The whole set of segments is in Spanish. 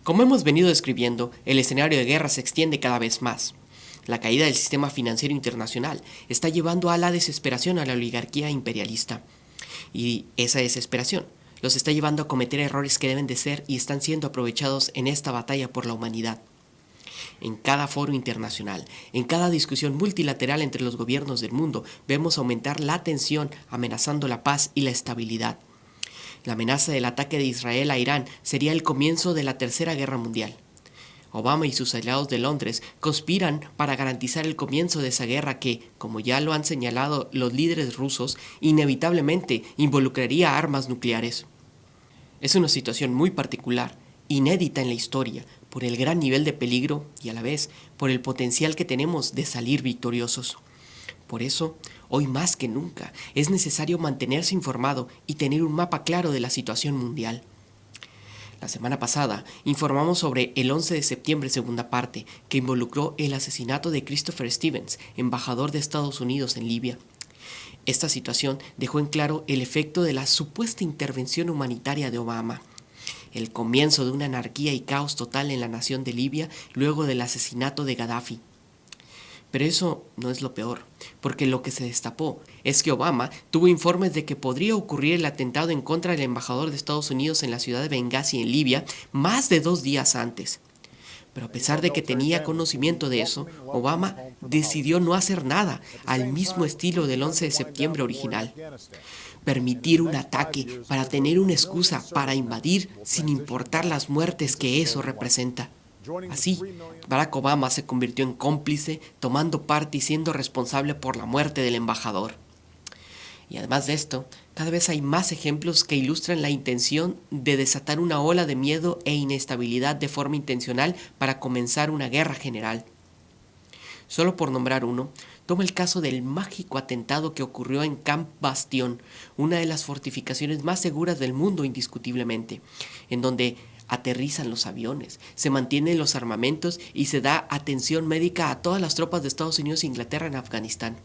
Como hemos venido describiendo, el escenario de guerra se extiende cada vez más. La caída del sistema financiero internacional está llevando a la desesperación a la oligarquía imperialista. Y esa desesperación los está llevando a cometer errores que deben de ser y están siendo aprovechados en esta batalla por la humanidad. En cada foro internacional, en cada discusión multilateral entre los gobiernos del mundo, vemos aumentar la tensión amenazando la paz y la estabilidad. La amenaza del ataque de Israel a Irán sería el comienzo de la Tercera Guerra Mundial. Obama y sus aliados de Londres conspiran para garantizar el comienzo de esa guerra que, como ya lo han señalado los líderes rusos, inevitablemente involucraría armas nucleares. Es una situación muy particular, inédita en la historia, por el gran nivel de peligro y a la vez por el potencial que tenemos de salir victoriosos. Por eso, hoy más que nunca, es necesario mantenerse informado y tener un mapa claro de la situación mundial. La semana pasada informamos sobre el 11 de septiembre segunda parte, que involucró el asesinato de Christopher Stevens, embajador de Estados Unidos en Libia. Esta situación dejó en claro el efecto de la supuesta intervención humanitaria de Obama, el comienzo de una anarquía y caos total en la nación de Libia luego del asesinato de Gaddafi. Pero eso no es lo peor, porque lo que se destapó es que Obama tuvo informes de que podría ocurrir el atentado en contra del embajador de Estados Unidos en la ciudad de Benghazi, en Libia, más de 2 días antes. Pero a pesar de que tenía conocimiento de eso, Obama decidió no hacer nada, al mismo estilo del 11 de septiembre original. Permitir un ataque para tener una excusa para invadir sin importar las muertes que eso representa. Así, Barack Obama se convirtió en cómplice, tomando parte y siendo responsable por la muerte del embajador. Y además de esto, cada vez hay más ejemplos que ilustran la intención de desatar una ola de miedo e inestabilidad de forma intencional para comenzar una guerra general. Solo por nombrar uno, toma el caso del mágico atentado que ocurrió en Camp Bastion, una de las fortificaciones más seguras del mundo indiscutiblemente, en donde aterrizan los aviones, se mantienen los armamentos y se da atención médica a todas las tropas de Estados Unidos e Inglaterra en Afganistán.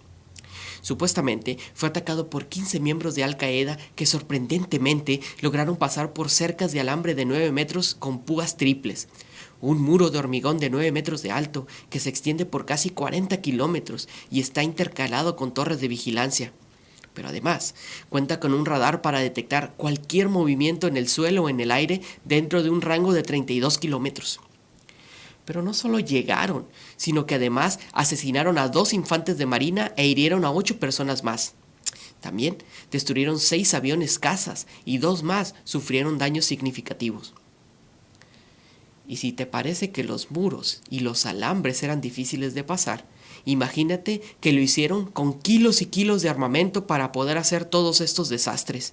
Supuestamente fue atacado por 15 miembros de Al Qaeda que sorprendentemente lograron pasar por cercas de alambre de 9 metros con púas triples. Un muro de hormigón de 9 metros de alto que se extiende por casi 40 kilómetros y está intercalado con torres de vigilancia. Pero además, cuenta con un radar para detectar cualquier movimiento en el suelo o en el aire dentro de un rango de 32 kilómetros. Pero no solo llegaron, sino que además asesinaron a 2 infantes de marina e hirieron a 8 personas más. También destruyeron 6 aviones cazas y 2 más sufrieron daños significativos. Y si te parece que los muros y los alambres eran difíciles de pasar, imagínate que lo hicieron con kilos y kilos de armamento para poder hacer todos estos desastres.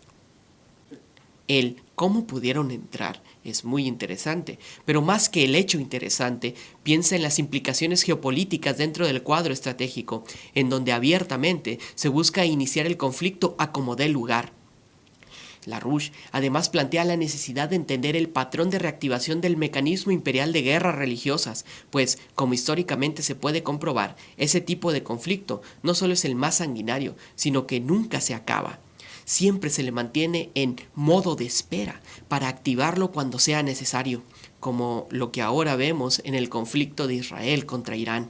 El cómo pudieron entrar es muy interesante, pero más que el hecho interesante, piensa en las implicaciones geopolíticas dentro del cuadro estratégico, en donde abiertamente se busca iniciar el conflicto a como dé lugar. LaRouche además plantea la necesidad de entender el patrón de reactivación del mecanismo imperial de guerras religiosas, pues, como históricamente se puede comprobar, ese tipo de conflicto no solo es el más sanguinario, sino que nunca se acaba. Siempre se le mantiene en modo de espera para activarlo cuando sea necesario, como lo que ahora vemos en el conflicto de Israel contra Irán.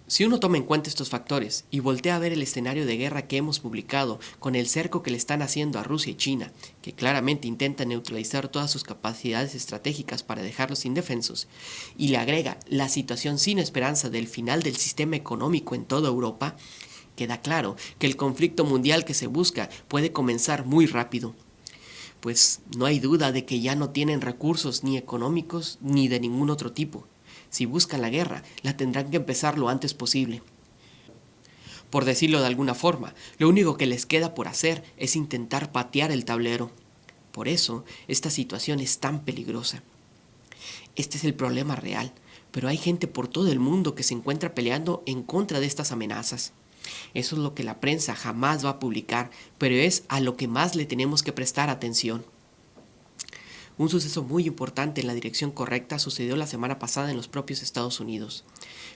Si uno toma en cuenta estos factores y voltea a ver el escenario de guerra que hemos publicado con el cerco que le están haciendo a Rusia y China, que claramente intentan neutralizar todas sus capacidades estratégicas para dejarlos indefensos, y le agrega la situación sin esperanza del final del sistema económico en toda Europa, queda claro que el conflicto mundial que se busca puede comenzar muy rápido. Pues no hay duda de que ya no tienen recursos ni económicos ni de ningún otro tipo. Si buscan la guerra, la tendrán que empezar lo antes posible. Por decirlo de alguna forma, lo único que les queda por hacer es intentar patear el tablero. Por eso, esta situación es tan peligrosa. Este es el problema real, pero hay gente por todo el mundo que se encuentra peleando en contra de estas amenazas. Eso es lo que la prensa jamás va a publicar, pero es a lo que más le tenemos que prestar atención. Un suceso muy importante en la dirección correcta sucedió la semana pasada en los propios Estados Unidos.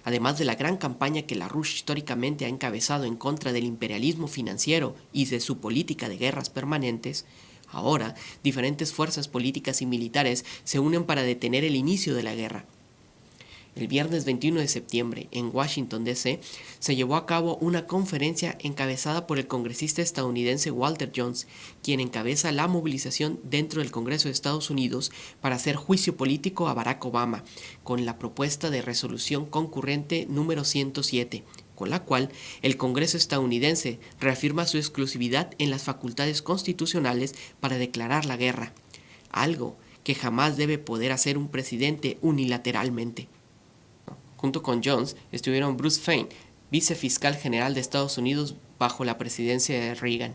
Además de la gran campaña que LaRouche históricamente ha encabezado en contra del imperialismo financiero y de su política de guerras permanentes, Ahora, diferentes fuerzas políticas y militares se unen para detener el inicio de la guerra. El viernes 21 de septiembre, en Washington, D.C., se llevó a cabo una conferencia encabezada por el congresista estadounidense Walter Jones, quien encabeza la movilización dentro del Congreso de Estados Unidos para hacer juicio político a Barack Obama, con la propuesta de resolución concurrente número 107, con la cual el Congreso estadounidense reafirma su exclusividad en las facultades constitucionales para declarar la guerra, algo que jamás debe poder hacer un presidente unilateralmente. Junto con Jones estuvieron Bruce Fein, vicefiscal general de Estados Unidos bajo la presidencia de Reagan.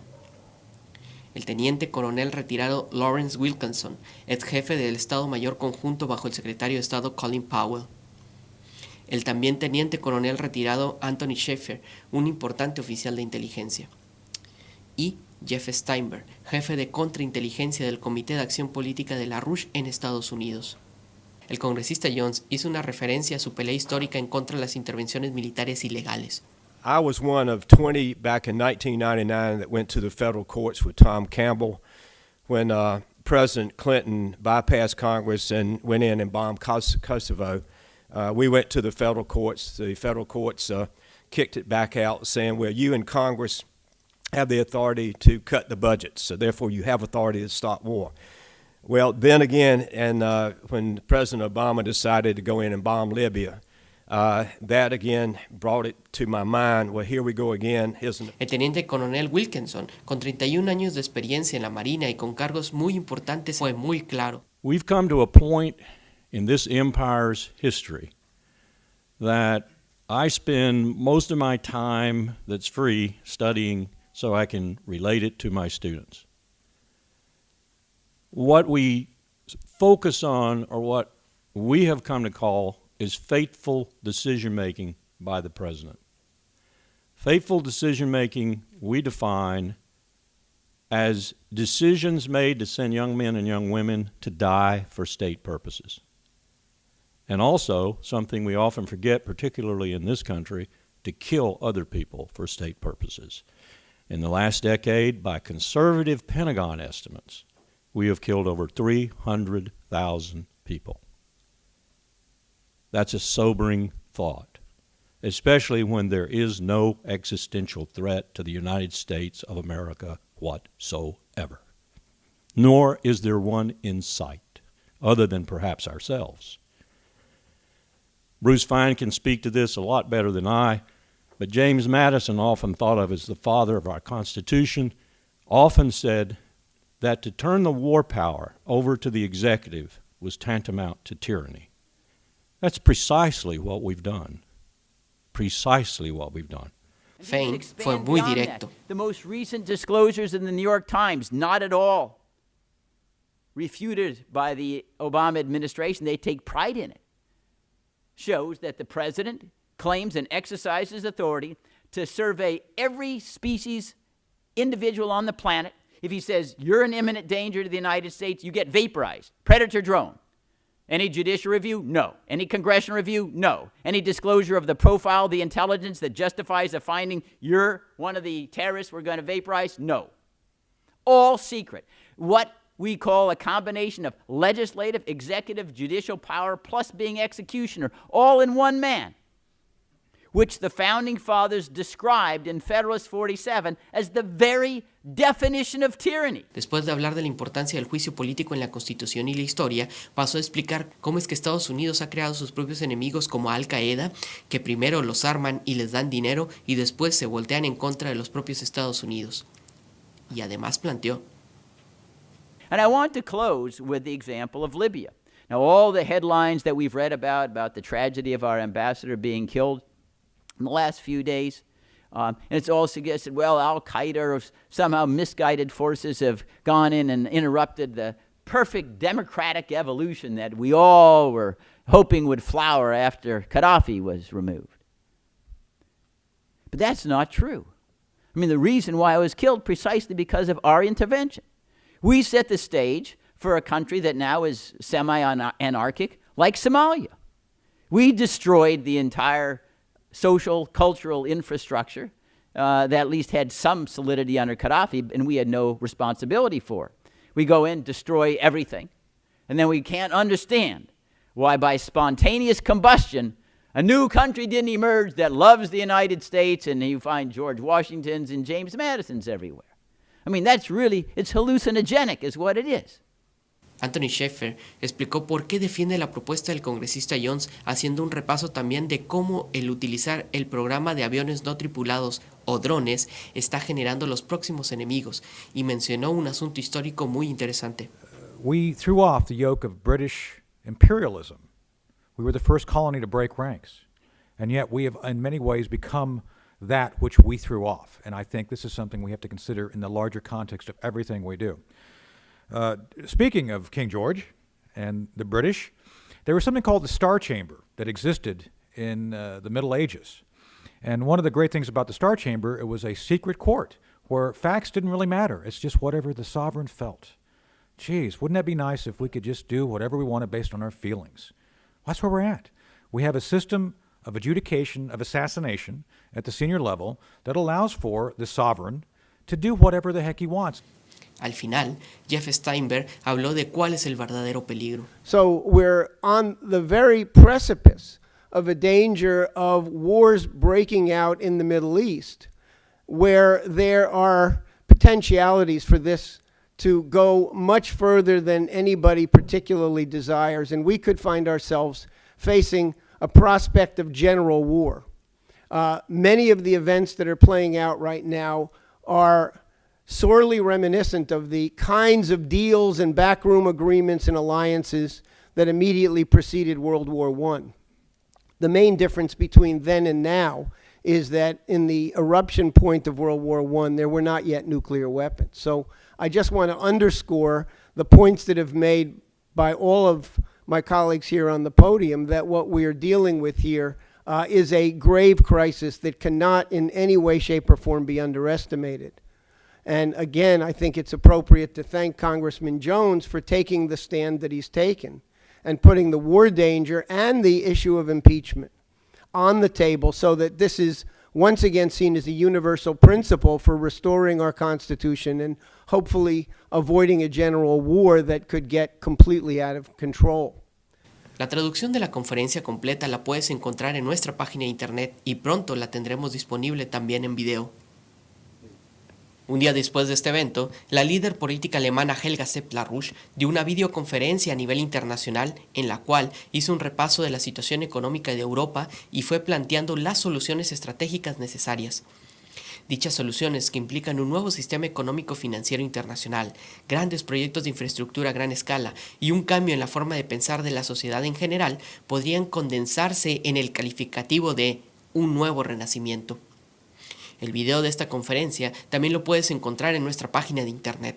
El teniente coronel retirado Lawrence Wilkinson, ex jefe del Estado Mayor Conjunto bajo el secretario de Estado Colin Powell. El también teniente coronel retirado Anthony Shaffer, un importante oficial de inteligencia. Y Jeff Steinberg, jefe de contrainteligencia del Comité de Acción Política de la RUSH en Estados Unidos. El congresista Jones hizo una referencia a su pelea histórica en contra de las intervenciones militares ilegales. I was one of 20 back in 1999 that went to the federal courts with Tom Campbell when President Clinton bypassed Congress and went in and bombed Kosovo. We went to the federal courts. The federal courts kicked it back out, saying, well, you in Congress have the authority to cut the budgets, so therefore you have authority to stop war. Well, then again, and when President Obama decided to go in and bomb Libya, that again brought it to my mind, well, here we go again. El teniente coronel Wilkinson, con 31 años de experiencia en la Marina y con cargos muy importantes, fue muy claro. We've come to a point in this empire's history that I spend most of my time that's free studying so I can relate it to my students. What we focus on, or what we have come to call, is fateful decision-making by the president. Fateful decision-making we define as decisions made to send young men and young women to die for state purposes. And also, something we often forget, particularly in this country, to kill other people for state purposes. In the last decade, by conservative Pentagon estimates, we have killed over 300,000 people. That's a sobering thought, especially when there is no existential threat to the United States of America whatsoever. Nor is there one in sight, other than perhaps ourselves. Bruce Fein can speak to this a lot better than I, but James Madison, often thought of as the father of our Constitution, often said that to turn the war power over to the executive was tantamount to tyranny. That's precisely what we've done. Precisely what we've done. Fein fue muy directo. The most recent disclosures in the New York Times, not at all refuted by the Obama administration. They take pride in it. Shows that the president claims and exercises authority to survey every species, individual on the planet. If he says, you're an imminent danger to the United States, you get vaporized. Predator drone. Any judicial review? No. Any congressional review? No. Any disclosure of the profile of the intelligence that justifies the finding you're one of the terrorists we're going to vaporize? No. All secret. What we call a combination of legislative, executive, judicial power, plus being executioner, all in one man, which the Founding Fathers described in Federalist 47 as the very definition of tyranny. Después de hablar de la importancia del juicio político en la Constitución y la historia, pasó a explicar cómo es que Estados Unidos ha creado sus propios enemigos como Al Qaeda, que primero los arman y les dan dinero y después se voltean en contra de los propios Estados Unidos. Y además planteó. And I want to close with the example of Libya. Now, all the headlines that we've read about the tragedy of our ambassador being killed in the last few days, and it's all suggested, well, Al-Qaeda or somehow misguided forces have gone in and interrupted the perfect democratic evolution that we all were hoping would flower after Gaddafi was removed. But that's not true. I mean, the reason why I was killed precisely because of our intervention. We set the stage for a country that now is semi-anarchic, like Somalia. We destroyed the entire social, cultural infrastructure that at least had some solidity under Gaddafi, and we had no responsibility for. we go in, destroy everything. And then we can't understand why by spontaneous combustion, a new country didn't emerge that loves the United States, and you find George Washingtons and James Madisons everywhere. I mean, it's hallucinogenic is what it is. Anthony Shaffer explicó por qué defiende la propuesta del congresista Jones, haciendo un repaso también de cómo el utilizar el programa de aviones no tripulados o drones está generando los próximos enemigos, y mencionó un asunto histórico muy interesante. We threw off the yoke of British imperialism. We were the first colony to break ranks, and yet we have in many ways become that which we threw off, and I think this is something we have to consider in the larger context of everything we do. Speaking of King George and the British, there was something called the Star Chamber that existed in the Middle Ages. And one of the great things about the Star Chamber, it was a secret court where facts didn't really matter. It's just whatever the sovereign felt. Geez, wouldn't that be nice if we could just do whatever we wanted based on our feelings? That's where we're at. We have a system of adjudication, of assassination at the senior level that allows for the sovereign to do whatever the heck he wants. Al final, Jeff Steinberg habló de cuál es el verdadero peligro. So we're on the very precipice of a danger of wars breaking out in the Middle East, where there are potentialities for this to go much further than anybody particularly desires, and we could find ourselves facing a prospect of general war. Many of the events that are playing out right now are sorely reminiscent of the kinds of deals and backroom agreements and alliances that immediately preceded World War I. The main difference between then and now is that in the eruption point of World War I, there were not yet nuclear weapons. So I just want to underscore the points that have made by all of my colleagues here on the podium, that what we are dealing with here is a grave crisis that cannot in any way, shape, or form be underestimated. And again, I think it's appropriate to thank Congressman Jones for taking the stand that he's taken and putting the war danger and the issue of impeachment on the table so that this is once again seen as a universal principle for restoring our Constitution and hopefully avoiding a general war that could get completely out of control. La traducción de la conferencia completa la puedes encontrar en nuestra página de internet y pronto la tendremos disponible también en video. Un día después de este evento, la líder política alemana Helga Sepp-Larouche dio una videoconferencia a nivel internacional en la cual hizo un repaso de la situación económica de Europa y fue planteando las soluciones estratégicas necesarias. Dichas soluciones, que implican un nuevo sistema económico financiero internacional, grandes proyectos de infraestructura a gran escala y un cambio en la forma de pensar de la sociedad en general, podrían condensarse en el calificativo de un nuevo renacimiento. El video de esta conferencia también lo puedes encontrar en nuestra página de internet.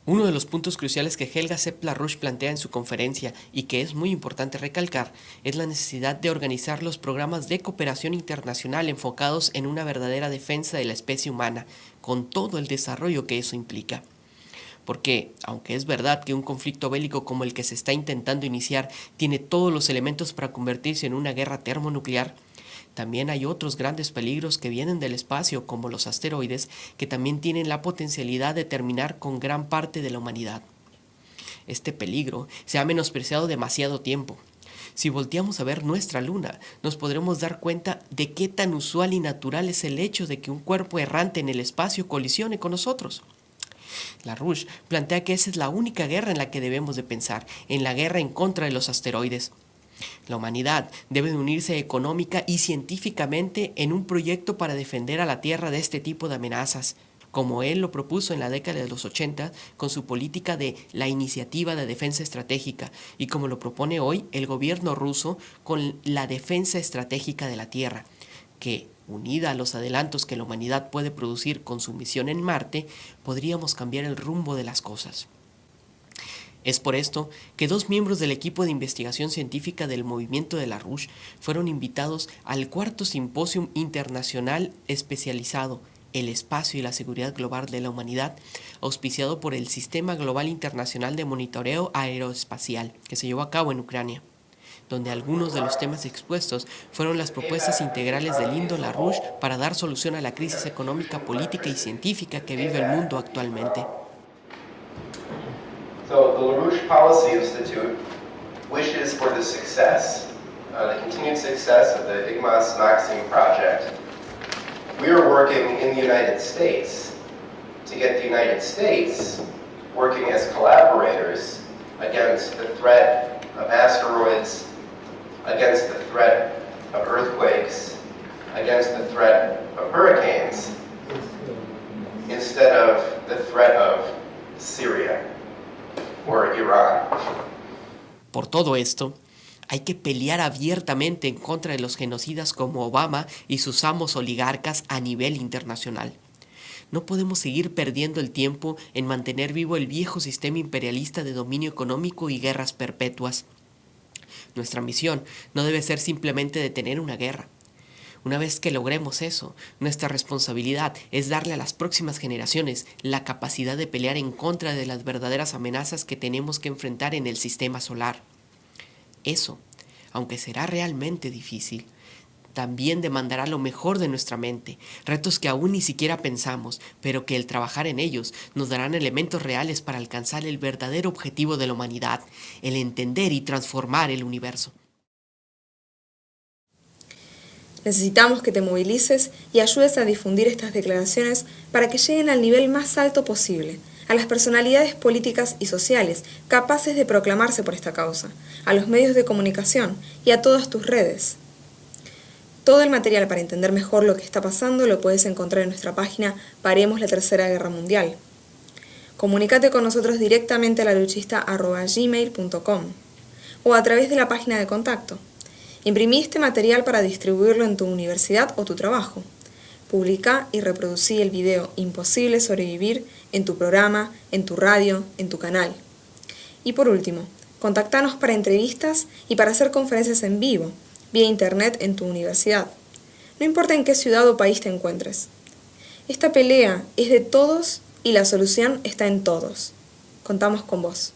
Uno de los puntos cruciales que Helga Sepp-Larouche plantea en su conferencia y que es muy importante recalcar es la necesidad de organizar los programas de cooperación internacional enfocados en una verdadera defensa de la especie humana, con todo el desarrollo que eso implica. Porque, aunque es verdad que un conflicto bélico como el que se está intentando iniciar tiene todos los elementos para convertirse en una guerra termonuclear, también hay otros grandes peligros que vienen del espacio, como los asteroides, que también tienen la potencialidad de terminar con gran parte de la humanidad. Este peligro se ha menospreciado demasiado tiempo. Si volteamos a ver nuestra luna, nos podremos dar cuenta de qué tan usual y natural es el hecho de que un cuerpo errante en el espacio colisione con nosotros. Larouche plantea que esa es la única guerra en la que debemos de pensar, en la guerra en contra de los asteroides. La humanidad debe de unirse económica y científicamente en un proyecto para defender a la Tierra de este tipo de amenazas, como él lo propuso en la década de los 80 con su política de la Iniciativa de Defensa Estratégica y como lo propone hoy el gobierno ruso con la Defensa Estratégica de la Tierra, que, unida a los adelantos que la humanidad puede producir con su misión en Marte, podríamos cambiar el rumbo de las cosas. Es por esto que 2 miembros del equipo de investigación científica del movimiento de Larouche fueron invitados al 4º Simposium Internacional Especializado, el Espacio y la Seguridad Global de la Humanidad, auspiciado por el Sistema Global Internacional de Monitoreo Aeroespacial, que se llevó a cabo en Ucrania, donde algunos de los temas expuestos fueron las propuestas integrales de Lyndon LaRouche para dar solución a la crisis económica, política y científica que vive el mundo actualmente. the LaRouche Policy Institute wishes for the success, the continued success of the IGMAS-Maxim project. We are working in the United States to get the United States working as collaborators against the threat of asteroids, against the threat of earthquakes, against the threat of hurricanes, instead of the threat of Syria or Iran. Por todo esto, hay que pelear abiertamente en contra de los genocidas como Obama y sus amos oligarcas a nivel internacional. No podemos seguir perdiendo el tiempo en mantener vivo el viejo sistema imperialista de dominio económico y guerras perpetuas. Nuestra misión no debe ser simplemente detener una guerra. Una vez que logremos eso, nuestra responsabilidad es darle a las próximas generaciones la capacidad de pelear en contra de las verdaderas amenazas que tenemos que enfrentar en el sistema solar. Eso, aunque será realmente difícil, también demandará lo mejor de nuestra mente, retos que aún ni siquiera pensamos, pero que el trabajar en ellos nos darán elementos reales para alcanzar el verdadero objetivo de la humanidad, el entender y transformar el universo. Necesitamos que te movilices y ayudes a difundir estas declaraciones para que lleguen al nivel más alto posible, a las personalidades políticas y sociales capaces de proclamarse por esta causa, a los medios de comunicación y a todas tus redes. Todo el material para entender mejor lo que está pasando lo puedes encontrar en nuestra página Paremos la Tercera Guerra Mundial. Comunícate con nosotros directamente a laluchista@gmail.com o a través de la página de contacto. Imprimí este material para distribuirlo en tu universidad o tu trabajo. Publica y reproducí el video Imposible sobrevivir en tu programa, en tu radio, en tu canal. Y por último, contactanos para entrevistas y para hacer conferencias en vivo, vía internet en tu universidad. No importa en qué ciudad o país te encuentres. Esta pelea es de todos y la solución está en todos. Contamos con vos.